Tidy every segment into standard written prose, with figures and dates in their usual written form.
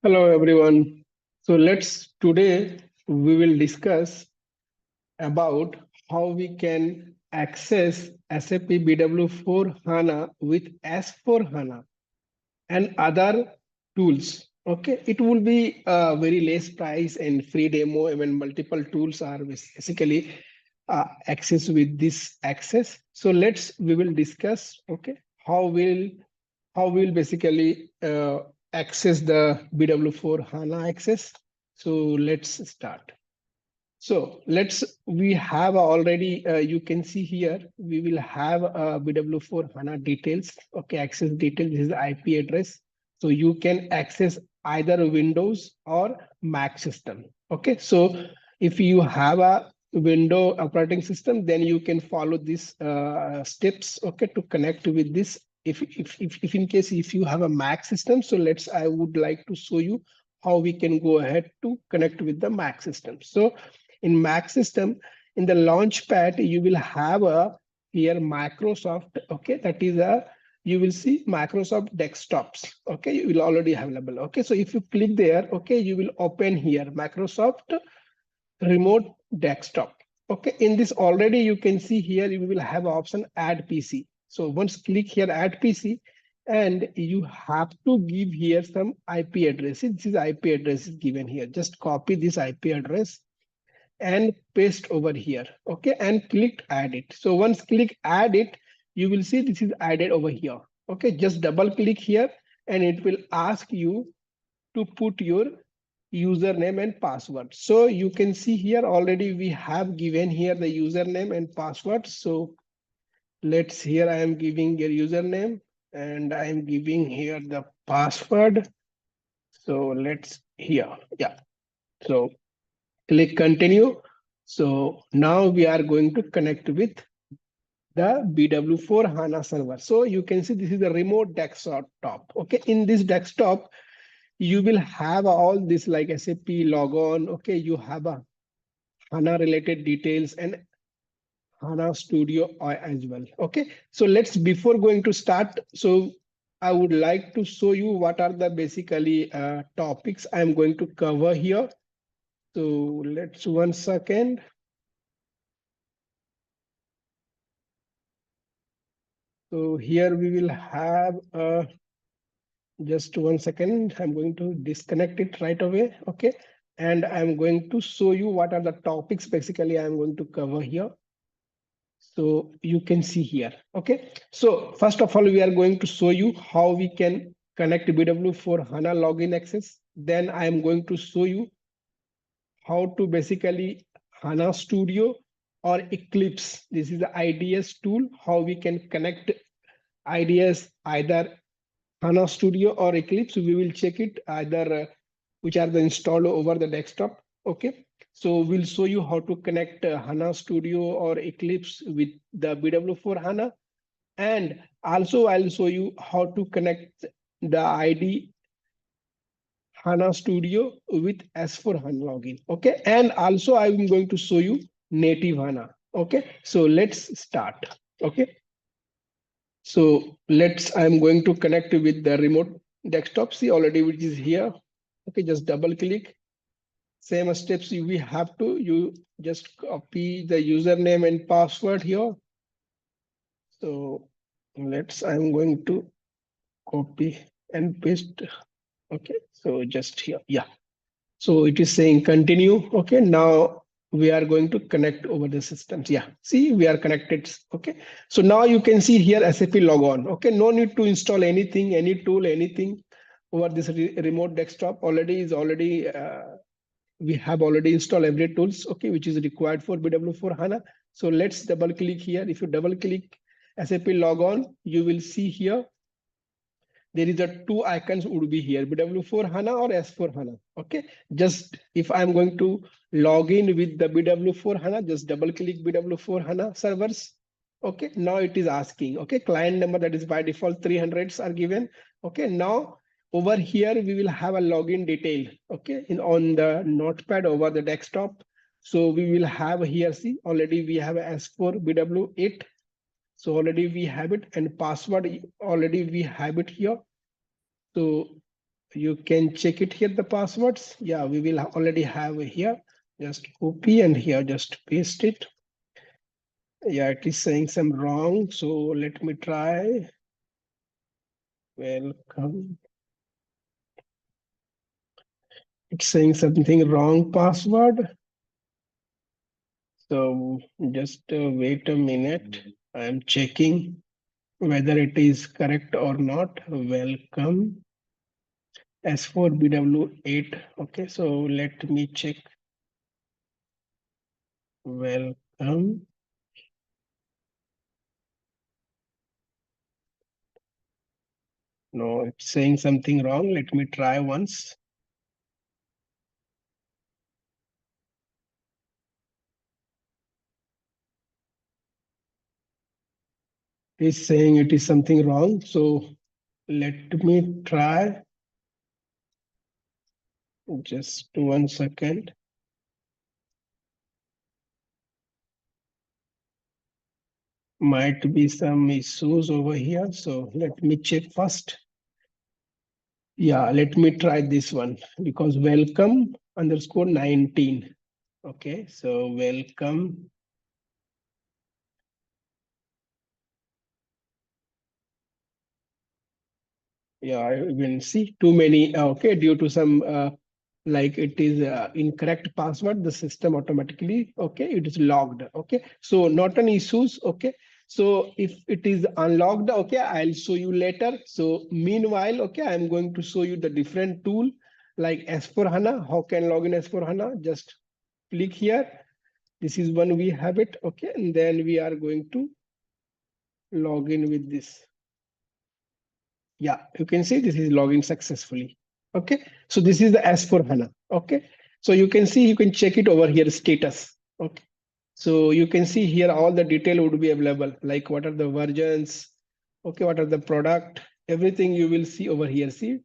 Hello everyone. So today we will discuss about how we can access SAP BW4 HANA with S4 HANA and other tools. Okay, it will be a very less price and free demo. Even multiple tools are basically access with this access. So we will discuss. Okay, how we'll basically access the BW4 HANA access. So let's start. So we have already, you can see here, we will have BW4 HANA details, okay, access details, this is the IP address. So you can access either Windows or Mac system, okay. So if you have a Windows operating system, then you can follow these steps, okay, to connect with this. If in case if you have a Mac system, so I would like to show you how we can go ahead to connect with the Mac system. So in Mac system, in the launch pad, you will have a here Microsoft, okay, that is a, you will see Microsoft desktops, okay, you will already have available, okay. So if you click there, okay, you will open here Microsoft remote desktop, okay. In this already you can see here you will have option add PC. So once click here add PC, and you have to give here some IP addresses. This is IP address is given here. Just copy this IP address and paste over here, okay, and click add it. So once click add it, you will see this is added over here, okay. Just double click here and it will ask you to put your username and password. So you can see here already we have given here the username and password. So here I am giving your username and I am giving here the password. So yeah. So click continue. So now we are going to connect with the BW4 HANA server. So you can see this is the remote desktop. Okay, in this desktop, you will have all this like SAP logon. Okay, you have a HANA related details and HANA Studio as well. Okay, so before going to start, so I would like to show you what are the basically topics I'm going to cover here. So let's 1 second. So here we will have just 1 second. I'm going to disconnect it right away. Okay. And I'm going to show you what are the topics basically I'm going to cover here. So you can see here. Okay. So first of all, we are going to show you how we can connect BW4 HANA login access. Then I am going to show you how to basically HANA Studio or Eclipse. This is the IDS tool, how we can connect IDS either HANA Studio or Eclipse. We will check it either which are the installed over the desktop. Okay. So we'll show you how to connect HANA Studio or Eclipse with the BW4 HANA. And also I'll show you how to connect the ID HANA Studio with S4 HANA login. Okay. And also I'm going to show you native HANA. Okay. So let's start. Okay. So I'm going to connect with the remote desktop. See already which is here. Okay, just double click. Same steps we have to, you just copy the username and password here. So I'm going to copy and paste. Okay, so just here, yeah. So it is saying continue. Okay, now we are going to connect over the systems. Yeah, see, we are connected. Okay, so now you can see here SAP logon. Okay, no need to install anything, any tool, anything over this remote desktop. We have already installed every tools, okay, which is required for BW4 HANA. So let's double click here. If you double click SAP logon, you will see here there is a two icons would be here, BW4 HANA or S4 HANA. Okay, just if I'm going to log in with the BW4 HANA, just double click BW4 HANA servers. Okay, now it is asking, okay, client number that is by default 300s are given. Okay, now over here we will have a login detail, okay, on the notepad over the desktop. So we will have here, see, already we have S4 BW8. So already we have it, and password already we have it here. So you can check it here, the passwords. Yeah, we will already have here. Just copy and here just paste it. Yeah, it is saying some wrong. So let me try. Welcome. It's saying something wrong password. So just wait a minute. I'm checking whether it is correct or not. Welcome. S4 BW8. Okay, so let me check. Welcome. No, it's saying something wrong. Let me try once. It's saying it is something wrong. So let me try. Just 1 second. Might be some issues over here. So let me check first. Yeah, let me try this one because welcome underscore 19. Okay, so welcome. Yeah, you can see too many. Okay, due to some like it is incorrect password, the system automatically, okay, it is logged. Okay, so not an issues. Okay, so if it is unlocked, okay, I'll show you later. So meanwhile, okay, I'm going to show you the different tool like S4 HANA. How can log in S4 HANA? Just click here. This is one we have it. Okay, and then we are going to log in with this. Yeah, you can see this is login successfully. Okay, so this is the S4 HANA. Okay, so you can see, you can check it over here, status. Okay, so you can see here all the detail would be available, like what are the versions, okay, what are the product, everything you will see over here. See,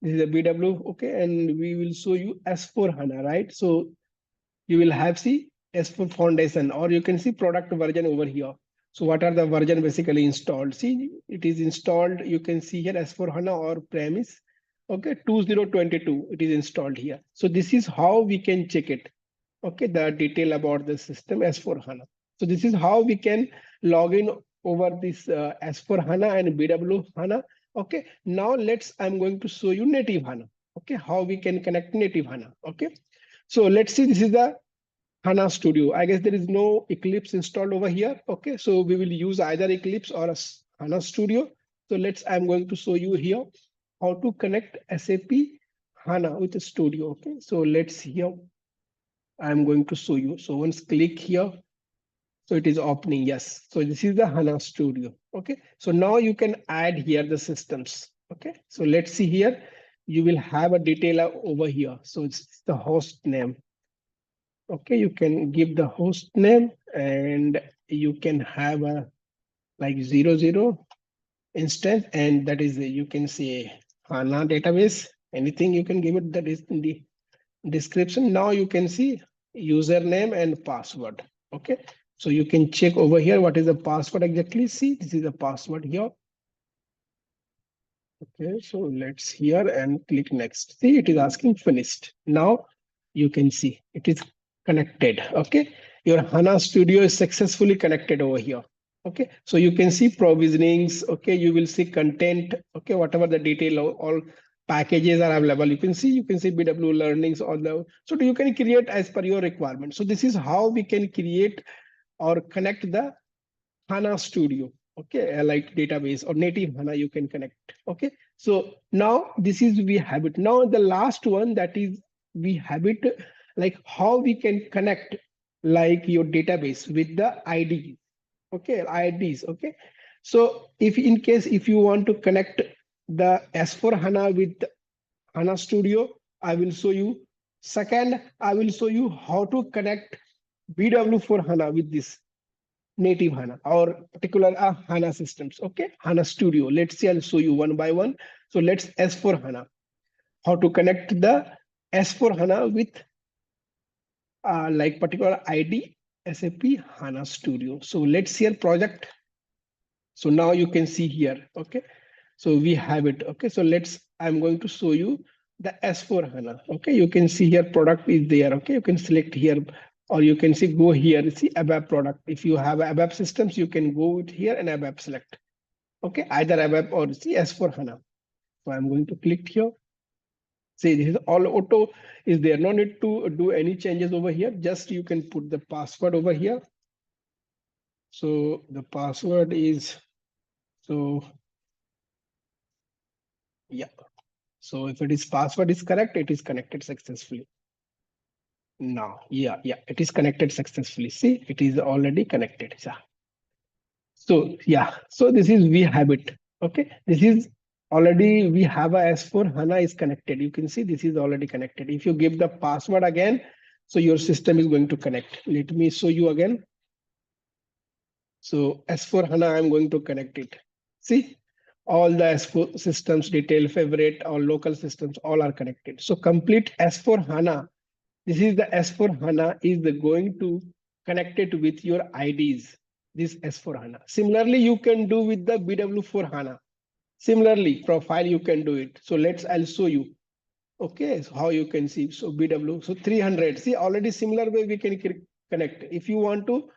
this is a BW, okay, and we will show you S4 HANA, right? So you will have see S4 foundation, or you can see product version over here. So what are the version basically installed? See, it is installed. You can see here S4 HANA or premise. Okay, 2022, it is installed here. So this is how we can check it. Okay, the detail about the system S4 HANA. So this is how we can log in over this S4 HANA and BW HANA. Okay, now I'm going to show you native HANA. Okay, how we can connect native HANA. Okay, so let's see, this is the HANA Studio. I guess there is no Eclipse installed over here. Okay, so we will use either Eclipse or a HANA Studio. So I'm going to show you here how to connect SAP HANA with the Studio. Okay, so let's here, I'm going to show you. So once click here, so it is opening. Yes, so this is the HANA Studio. Okay, so now you can add here the systems. Okay, so let's see here. You will have a detail over here. So it's the host name. Okay, you can give the host name and you can have a like 00 instance, and that is you can say HANA database, anything you can give it, that is in the description. Now you can see username and password. Okay, so you can check over here what is the password exactly. See, this is the password here. Okay, so let's here and click next. See, it is asking finished. Now you can see it is connected. Okay, your HANA Studio is successfully connected over here. Okay, so you can see provisionings. Okay, you will see content. Okay, whatever the detail, all packages are available. You can see BW learnings, all the, so you can create as per your requirement. So this is how we can create or connect the HANA Studio, okay, like database or native HANA you can connect. Okay, so now this is we have it. Now the last one, that is we have it like how we can connect like your database with the ID. Okay, IDs. Okay, so if in case if you want to connect the S4 HANA with HANA Studio, I will show you. Second, I will show you how to connect BW4 HANA with this native HANA or particular HANA systems. Okay, HANA Studio. Let's see, I'll show you one by one. So let's S4 HANA. How to connect the S4 HANA with like particular ID SAP HANA Studio. So let's see a project. So now you can see here. Okay, so we have it. Okay, so I'm going to show you the S4HANA. Okay, you can see here product is there. Okay, you can select here, or you can see go here, see ABAP product. If you have ABAP systems, you can go with here and ABAP select. Okay, either ABAP or see S4HANA. So I'm going to click here. See, this is all auto is there. No need to do any changes over here. Just you can put the password over here. So the password is, so yeah. So if it is password is correct, it is connected successfully. Now, yeah, it is connected successfully. See, it is already connected. Yeah. So yeah, so this is we have it. Okay, this is already we have a S4HANA is connected. You can see this is already connected. If you give the password again, so your system is going to connect. Let me show you again. So S4HANA, I'm going to connect it. See, all the S4 systems, detail, favorite, or local systems, all are connected. So complete S4HANA. This is the S4HANA is going to connect it with your IDs. This S4HANA. Similarly, you can do with the BW4HANA. Similarly, profile you can do it. So I'll show you. Okay, so how you can see. So BW, so 300. See, already similar way we can connect. If you want to,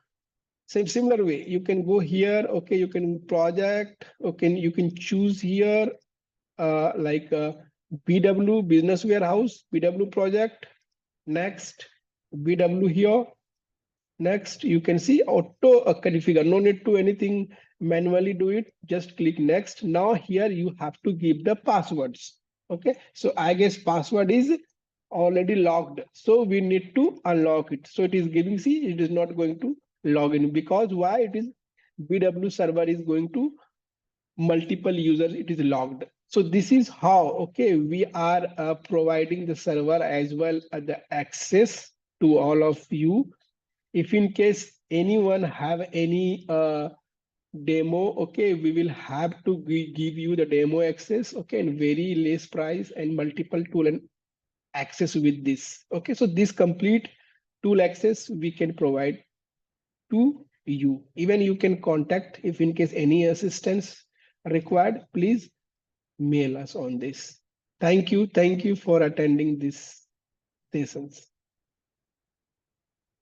similar way, you can go here. Okay, you can project. Okay, you can choose here like BW business warehouse, BW project. Next, BW here. Next, you can see auto configure. No need to anything manually do it. Just click next. Now here you have to give the passwords. Okay, so I guess password is already logged. So we need to unlock it. So it is giving, see, it is not going to log in because why? It is BW server is going to multiple users, it is logged. So this is how, okay, we are providing the server as well as the access to all of you. If in case anyone have any demo, okay, we will have to give you the demo access, okay, and very less price and multiple tool and access with this. Okay, so this complete tool access we can provide to you. Even you can contact if in case any assistance required, please mail us on this. Thank you for attending this sessions.